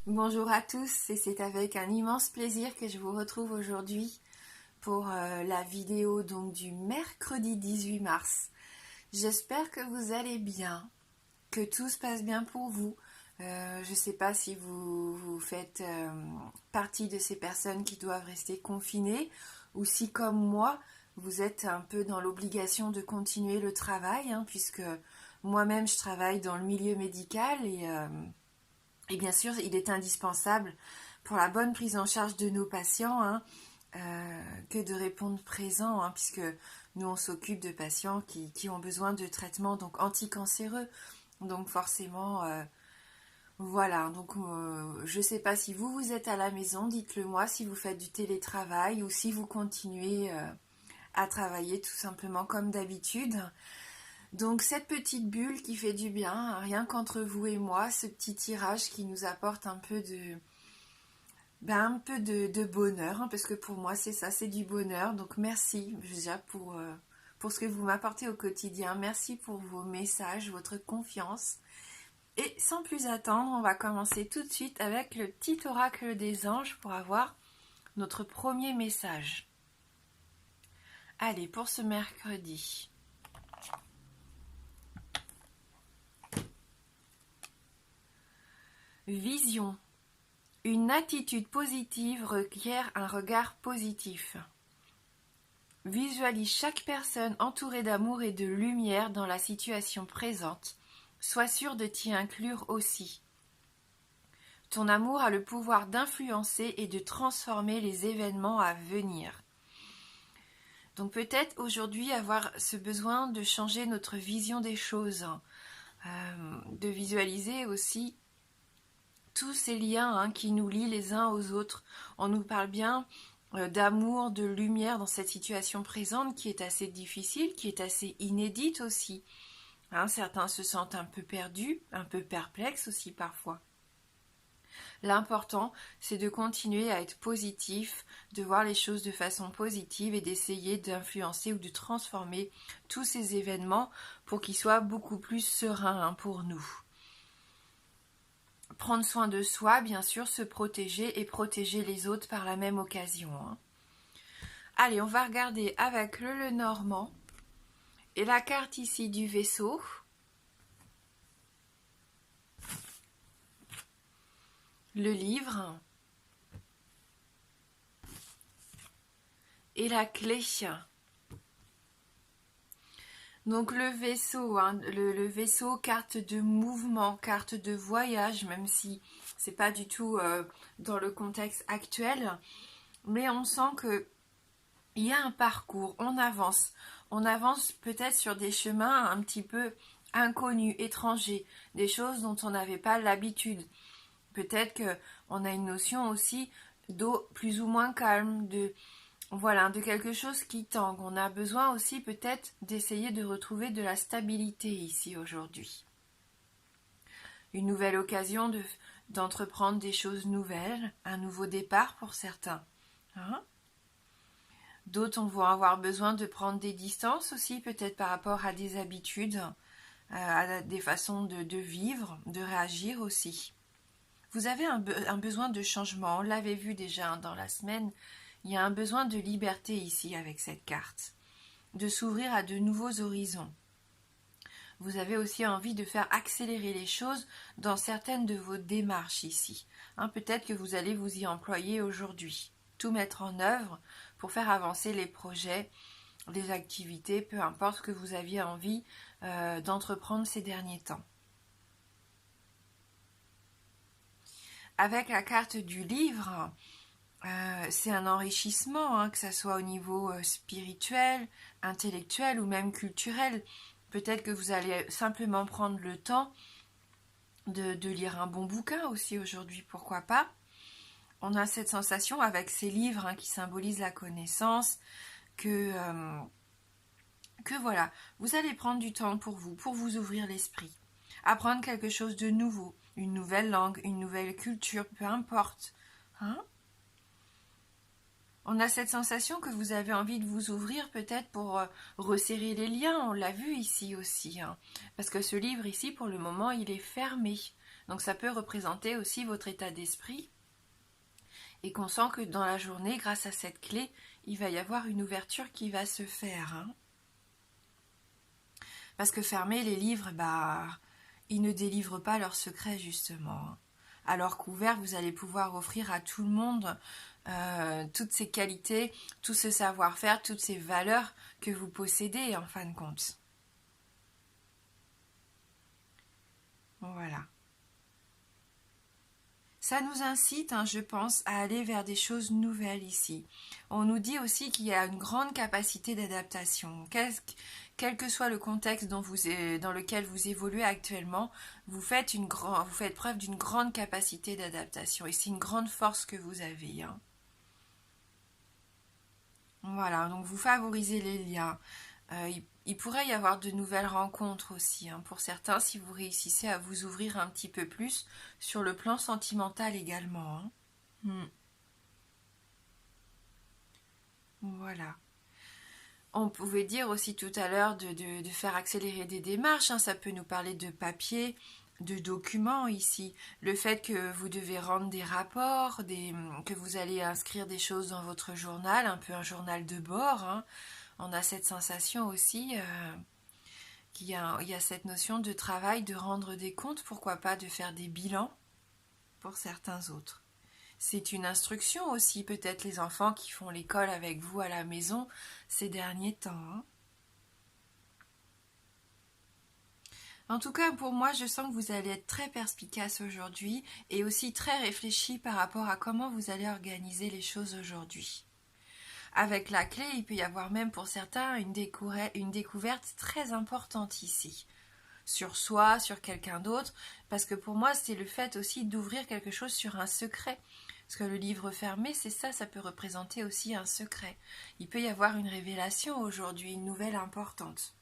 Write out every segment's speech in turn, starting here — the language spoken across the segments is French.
Bonjour à tous, et c'est avec un immense plaisir que je vous retrouve aujourd'hui pour la vidéo donc du mercredi 18 mars. J'espère que vous allez bien, que tout se passe bien pour vous. Je ne sais pas si vous faites partie de ces personnes qui doivent rester confinées ou si comme moi, vous êtes un peu dans l'obligation de continuer le travail, puisque moi-même je travaille dans le milieu médical et bien sûr, il est indispensable pour la bonne prise en charge de nos patients que de répondre présent, puisque nous, on s'occupe de patients qui ont besoin de traitements donc anticancéreux. Donc forcément, voilà. Donc je ne sais pas si vous êtes à la maison, dites-le moi, si vous faites du télétravail ou si vous continuez à travailler tout simplement comme d'habitude. Donc cette petite bulle qui fait du bien, rien qu'entre vous et moi, ce petit tirage qui nous apporte un peu de bonheur, parce que pour moi c'est ça, c'est du bonheur. Donc merci déjà pour ce que vous m'apportez au quotidien, merci pour vos messages, votre confiance. Et sans plus attendre, on va commencer tout de suite avec le petit oracle des anges pour avoir notre premier message. Allez, pour ce mercredi. Vision. Une attitude positive requiert un regard positif. Visualise chaque personne entourée d'amour et de lumière dans la situation présente. Sois sûr de t'y inclure aussi. Ton amour a le pouvoir d'influencer et de transformer les événements à venir. Donc peut-être aujourd'hui avoir ce besoin de changer notre vision des choses, de visualiser aussi tous ces liens qui nous lient les uns aux autres. On nous parle bien d'amour, de lumière dans cette situation présente qui est assez difficile, qui est assez inédite aussi. Certains se sentent un peu perdus, un peu perplexes aussi parfois. L'important, c'est de continuer à être positif, de voir les choses de façon positive et d'essayer d'influencer ou de transformer tous ces événements pour qu'ils soient beaucoup plus sereins pour nous. Prendre soin de soi, bien sûr, se protéger et protéger les autres par la même occasion. Allez, on va regarder avec le Lenormand et la carte ici du vaisseau. Le livre et la clé. Donc le vaisseau, le vaisseau, carte de mouvement, carte de voyage, même si c'est pas du tout dans le contexte actuel, mais on sent que il y a un parcours, on avance peut-être sur des chemins un petit peu inconnus, étrangers, des choses dont on n'avait pas l'habitude. Peut-être qu'on a une notion aussi d'eau plus ou moins calme, de quelque chose qui tangue. On a besoin aussi peut-être d'essayer de retrouver de la stabilité ici aujourd'hui. Une nouvelle occasion d'entreprendre des choses nouvelles, un nouveau départ pour certains. D'autres vont avoir besoin de prendre des distances aussi, peut-être par rapport à des habitudes, à des façons de vivre, de réagir aussi. Vous avez un besoin de changement, on l'avait vu déjà dans la semaine. Il y a un besoin de liberté ici avec cette carte, de s'ouvrir à de nouveaux horizons. Vous avez aussi envie de faire accélérer les choses dans certaines de vos démarches ici. Peut-être que vous allez vous y employer aujourd'hui. Tout mettre en œuvre pour faire avancer les projets, les activités, peu importe ce que vous aviez envie d'entreprendre ces derniers temps. Avec la carte du livre, c'est un enrichissement, que ce soit au niveau spirituel, intellectuel ou même culturel. Peut-être que vous allez simplement prendre le temps de lire un bon bouquin aussi aujourd'hui, pourquoi pas. On a cette sensation avec ces livres qui symbolisent la connaissance que voilà, vous allez prendre du temps pour vous ouvrir l'esprit, apprendre quelque chose de nouveau, une nouvelle langue, une nouvelle culture, peu importe. On a cette sensation que vous avez envie de vous ouvrir peut-être pour resserrer les liens, on l'a vu ici aussi. Parce que ce livre ici, pour le moment, il est fermé. Donc ça peut représenter aussi votre état d'esprit et qu'on sent que dans la journée, grâce à cette clé, il va y avoir une ouverture qui va se faire. Hein. Parce que fermer les livres, ils ne délivrent pas leurs secrets justement. Alors qu'ouvert, vous allez pouvoir offrir à tout le monde toutes ces qualités, tout ce savoir-faire, toutes ces valeurs que vous possédez en fin de compte. Voilà. Ça nous incite, je pense, à aller vers des choses nouvelles ici. On nous dit aussi qu'il y a une grande capacité d'adaptation. Quel que soit le contexte dans lequel vous évoluez actuellement, vous faites preuve d'une grande capacité d'adaptation. Et c'est une grande force que vous avez. Hein. Voilà, donc vous favorisez les liens. Il pourrait y avoir de nouvelles rencontres aussi, hein, pour certains, si vous réussissez à vous ouvrir un petit peu plus sur le plan sentimental également. Hein. Voilà. On pouvait dire aussi tout à l'heure de faire accélérer des démarches, hein, ça peut nous parler de papier, de documents ici. Le fait que vous devez rendre des rapports, que vous allez inscrire des choses dans votre journal, un peu un journal de bord. Hein. On a cette sensation aussi qu'il y a cette notion de travail, de rendre des comptes, pourquoi pas de faire des bilans pour certains autres. C'est une instruction aussi, peut-être les enfants qui font l'école avec vous à la maison ces derniers temps. Hein. En tout cas, pour moi, je sens que vous allez être très perspicace aujourd'hui et aussi très réfléchi par rapport à comment vous allez organiser les choses aujourd'hui. Avec la clé, il peut y avoir même pour certains une découverte très importante ici. Sur soi, sur quelqu'un d'autre, parce que pour moi, c'est le fait aussi d'ouvrir quelque chose sur un secret. Parce que le livre fermé, c'est ça, ça peut représenter aussi un secret. Il peut y avoir une révélation aujourd'hui, une nouvelle importante.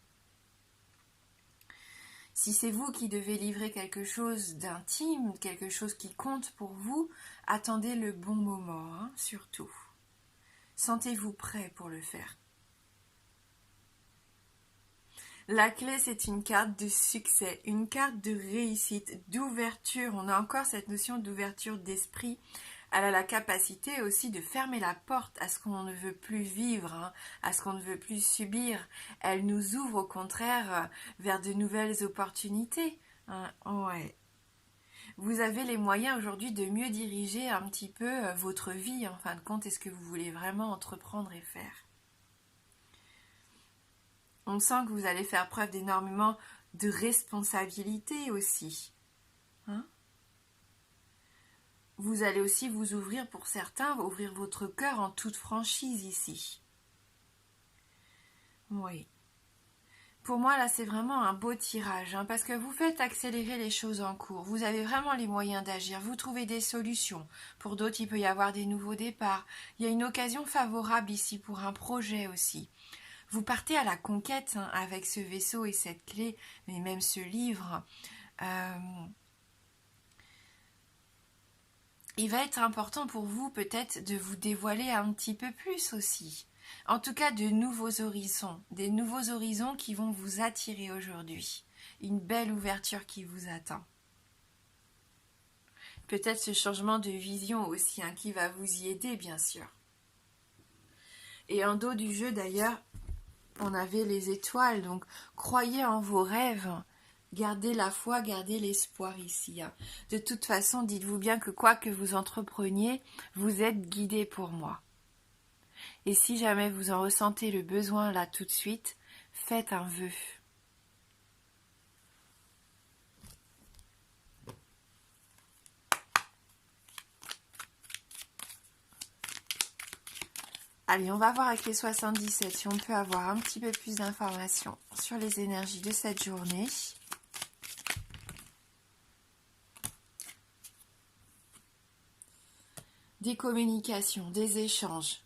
Si c'est vous qui devez livrer quelque chose d'intime, quelque chose qui compte pour vous, attendez le bon moment, hein, surtout. Sentez-vous prêt pour le faire. La clé, c'est une carte de succès, une carte de réussite, d'ouverture. On a encore cette notion d'ouverture d'esprit. Elle a la capacité aussi de fermer la porte à ce qu'on ne veut plus vivre, hein, à ce qu'on ne veut plus subir. Elle nous ouvre au contraire vers de nouvelles opportunités. Hein. Ouais. Vous avez les moyens aujourd'hui de mieux diriger un petit peu votre vie, en fin de compte, et ce que vous voulez vraiment entreprendre et faire. On sent que vous allez faire preuve d'énormément de responsabilité aussi. Hein? Vous allez aussi vous ouvrir pour certains, ouvrir votre cœur en toute franchise ici. Oui. Pour moi, là, c'est vraiment un beau tirage, hein, parce que vous faites accélérer les choses en cours. Vous avez vraiment les moyens d'agir. Vous trouvez des solutions. Pour d'autres, il peut y avoir des nouveaux départs. Il y a une occasion favorable ici pour un projet aussi. Vous partez à la conquête, hein, avec ce vaisseau et cette clé, mais même ce livre. Il va être important pour vous peut-être de vous dévoiler un petit peu plus aussi. En tout cas, de nouveaux horizons, des nouveaux horizons qui vont vous attirer aujourd'hui. Une belle ouverture qui vous attend. Peut-être ce changement de vision aussi, hein, qui va vous y aider, bien sûr. Et en dos du jeu, d'ailleurs, on avait les étoiles, donc croyez en vos rêves, gardez la foi, gardez l'espoir ici. Hein. De toute façon, dites-vous bien que quoi que vous entrepreniez, vous êtes guidé pour moi. Et si jamais vous en ressentez le besoin là tout de suite, faites un vœu. Allez, on va voir avec les 77 si on peut avoir un petit peu plus d'informations sur les énergies de cette journée. Des communications, des échanges.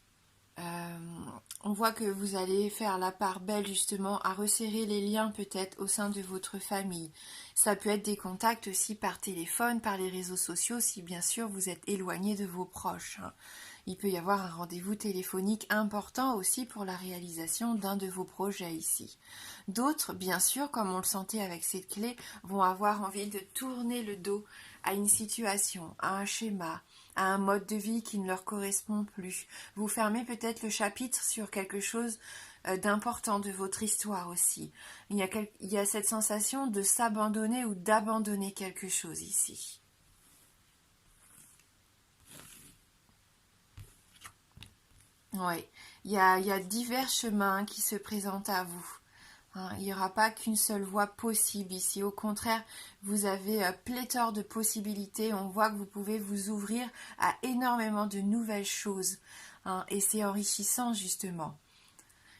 On voit que vous allez faire la part belle justement à resserrer les liens peut-être au sein de votre famille. Ça peut être des contacts aussi par téléphone, par les réseaux sociaux si bien sûr vous êtes éloigné de vos proches. Hein. Il peut y avoir un rendez-vous téléphonique important aussi pour la réalisation d'un de vos projets ici. D'autres, bien sûr, comme on le sentait avec cette clé, vont avoir envie de tourner le dos à une situation, à un schéma, à un mode de vie qui ne leur correspond plus. Vous fermez peut-être le chapitre sur quelque chose d'important de votre histoire aussi. Il y a cette sensation de s'abandonner ou d'abandonner quelque chose ici. Oui, il y a divers chemins qui se présentent à vous. Hein, il n'y aura pas qu'une seule voie possible ici. Au contraire, vous avez pléthore de possibilités. On voit que vous pouvez vous ouvrir à énormément de nouvelles choses. Hein, et c'est enrichissant justement.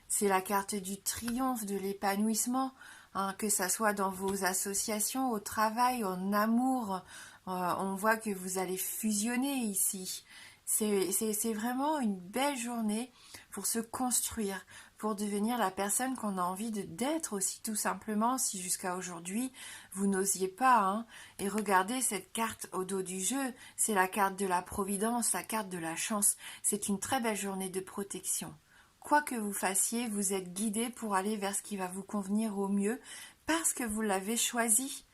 C'est la carte du triomphe, de l'épanouissement, hein, que ça soit dans vos associations, au travail, en amour. On voit que vous allez fusionner ici. C'est vraiment une belle journée pour se construire, pour devenir la personne qu'on a envie d'être aussi, tout simplement, si jusqu'à aujourd'hui, vous n'osiez pas. Hein. Et regardez cette carte au dos du jeu, c'est la carte de la providence, la carte de la chance. C'est une très belle journée de protection. Quoi que vous fassiez, vous êtes guidé pour aller vers ce qui va vous convenir au mieux, parce que vous l'avez choisi.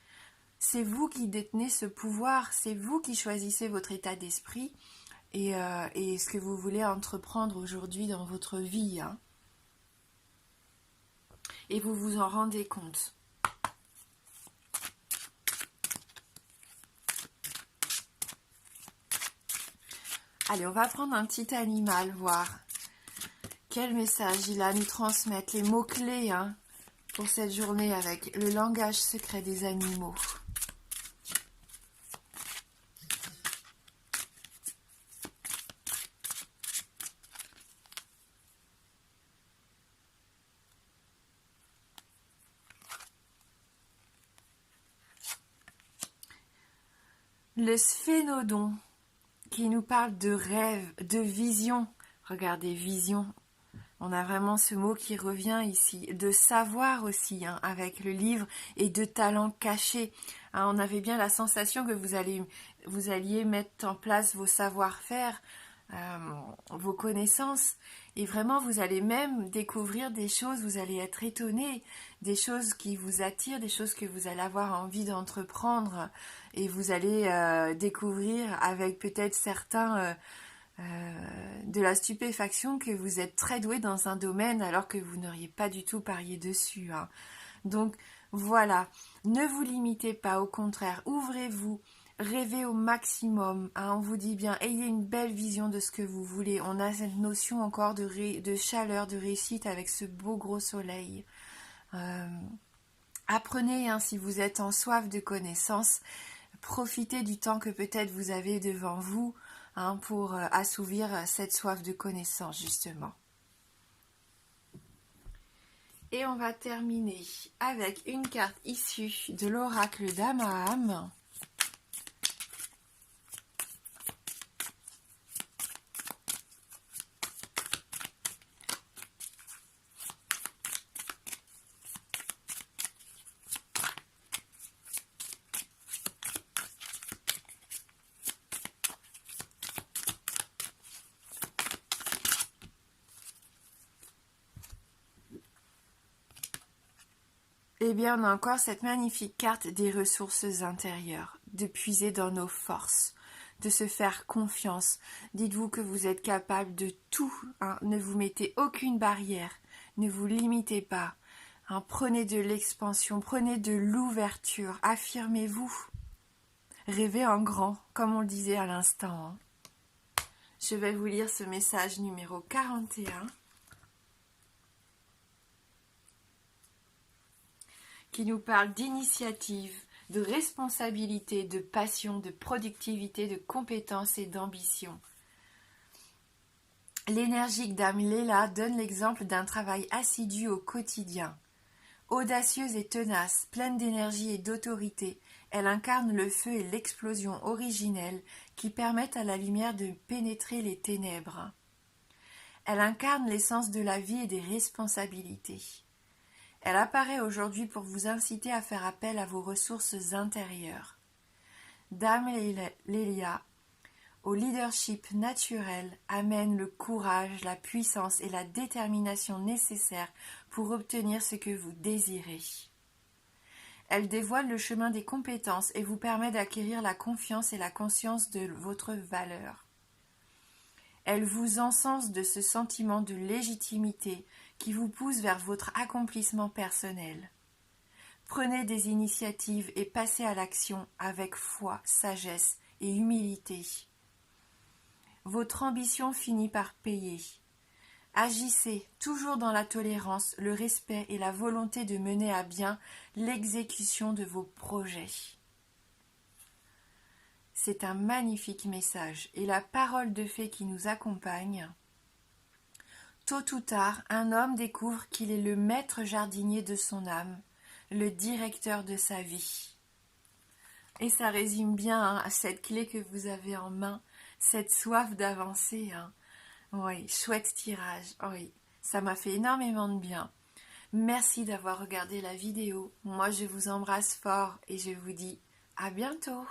C'est vous qui détenez ce pouvoir, c'est vous qui choisissez votre état d'esprit et ce que vous voulez entreprendre aujourd'hui dans votre vie. Hein. Et vous vous en rendez compte. Allez, on va prendre un petit animal, voir quel message il a à nous transmettre, les mots-clés hein, pour cette journée avec le langage secret des animaux. Le sphénodon qui nous parle de rêve, de vision. Regardez, vision. On a vraiment ce mot qui revient ici, de savoir aussi, hein, avec le livre, et de talent caché. Hein, on avait bien la sensation que vous alliez mettre en place vos savoir-faire, vos connaissances, et vraiment vous allez même découvrir des choses, vous allez être étonné, des choses qui vous attirent, des choses que vous allez avoir envie d'entreprendre, et vous allez découvrir avec peut-être certains... de la stupéfaction que vous êtes très doué dans un domaine alors que vous n'auriez pas du tout parié dessus. Hein. Donc voilà, ne vous limitez pas, au contraire, ouvrez-vous, rêvez au maximum. Hein. On vous dit bien, ayez une belle vision de ce que vous voulez. On a cette notion encore de chaleur, de réussite avec ce beau gros soleil. Apprenez, hein, si vous êtes en soif de connaissances, profitez du temps que peut-être vous avez devant vous. Hein, pour assouvir cette soif de connaissance justement. Et on va terminer avec une carte issue de l'oracle d'Amaham. Eh bien, on a encore cette magnifique carte des ressources intérieures, de puiser dans nos forces, de se faire confiance. Dites-vous que vous êtes capable de tout, hein. Ne vous mettez aucune barrière, ne vous limitez pas. Hein. Prenez de l'expansion, prenez de l'ouverture, affirmez-vous. Rêvez en grand, comme on le disait à l'instant. Hein. Je vais vous lire ce message numéro 41. Qui nous parle d'initiative, de responsabilité, de passion, de productivité, de compétence et d'ambition. L'énergique dame Léla donne l'exemple d'un travail assidu au quotidien. Audacieuse et tenace, pleine d'énergie et d'autorité, elle incarne le feu et l'explosion originelle qui permettent à la lumière de pénétrer les ténèbres. Elle incarne l'essence de la vie et des responsabilités. Elle apparaît aujourd'hui pour vous inciter à faire appel à vos ressources intérieures. Dame Lélia, au leadership naturel, amène le courage, la puissance et la détermination nécessaires pour obtenir ce que vous désirez. Elle dévoile le chemin des compétences et vous permet d'acquérir la confiance et la conscience de votre valeur. Elle vous encense de ce sentiment de légitimité qui vous pousse vers votre accomplissement personnel. Prenez des initiatives et passez à l'action avec foi, sagesse et humilité. Votre ambition finit par payer. Agissez toujours dans la tolérance, le respect et la volonté de mener à bien l'exécution de vos projets. C'est un magnifique message et la parole de fée qui nous accompagne. Tôt ou tard, un homme découvre qu'il est le maître jardinier de son âme, le directeur de sa vie. Et ça résume bien cette clé que vous avez en main, cette soif d'avancer. Oui, chouette tirage. Oui, ça m'a fait énormément de bien. Merci d'avoir regardé la vidéo. Moi, je vous embrasse fort et je vous dis à bientôt.